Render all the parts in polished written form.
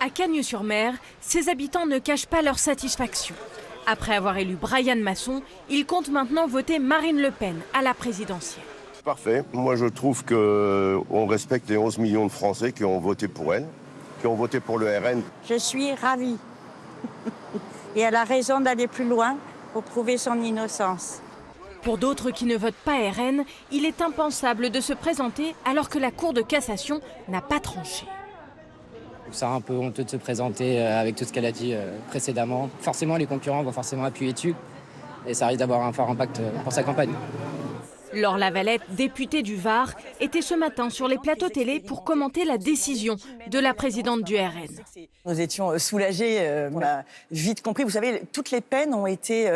À Cagnes-sur-Mer, ses habitants ne cachent pas leur satisfaction. Après avoir élu Brian Masson, ils comptent maintenant voter Marine Le Pen à la présidentielle. Parfait. Moi, je trouve qu'on respecte les 11 millions de Français qui ont voté pour elle, qui ont voté pour le RN. Je suis ravie. Et elle a raison d'aller plus loin pour prouver son innocence. Pour d'autres qui ne votent pas RN, il est impensable de se présenter alors que la Cour de cassation n'a pas tranché. C'est un peu honteux de se présenter avec tout ce qu'elle a dit précédemment. Forcément, les concurrents vont forcément appuyer dessus et ça risque d'avoir un fort impact pour sa campagne. Laure Lavalette, députée du Var, était ce matin sur les plateaux télé pour commenter la décision de la présidente du RN. Nous étions soulagés, on a vite compris. Vous savez, toutes les peines ont été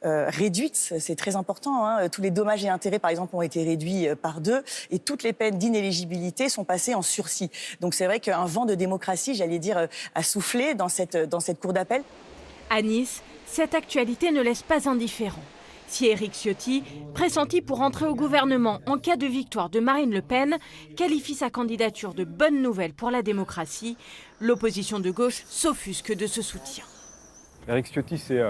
réduites, c'est très important. Hein. Tous les dommages et intérêts, par exemple, ont été réduits par 2 et toutes les peines d'inéligibilité sont passées en sursis. Donc c'est vrai qu'un vent de démocratie, j'allais dire, a soufflé dans cette cour d'appel. À Nice, cette actualité ne laisse pas indifférent. Si Éric Ciotti, pressenti pour entrer au gouvernement en cas de victoire de Marine Le Pen, qualifie sa candidature de bonne nouvelle pour la démocratie, l'opposition de gauche s'offusque de ce soutien. Éric Ciotti, c'est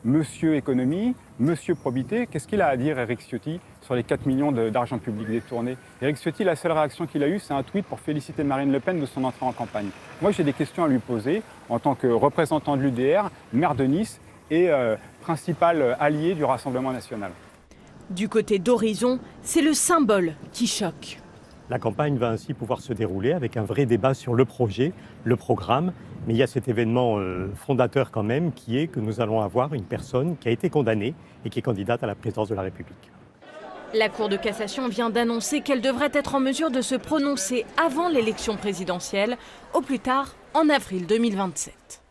monsieur économie, monsieur probité. Qu'est-ce qu'il a à dire, Éric Ciotti, sur les 4 millions d'argent public détourné? Éric Ciotti, la seule réaction qu'il a eue, c'est un tweet pour féliciter Marine Le Pen de son entrée en campagne. Moi, j'ai des questions à lui poser en tant que représentant de l'UDR, maire de Nice et principal allié du Rassemblement national. Du côté d'Horizon, c'est le symbole qui choque. La campagne va ainsi pouvoir se dérouler avec un vrai débat sur le projet, le programme. Mais il y a cet événement fondateur quand même qui est que nous allons avoir une personne qui a été condamnée et qui est candidate à la présidence de la République. La Cour de cassation vient d'annoncer qu'elle devrait être en mesure de se prononcer avant l'élection présidentielle, au plus tard en avril 2027.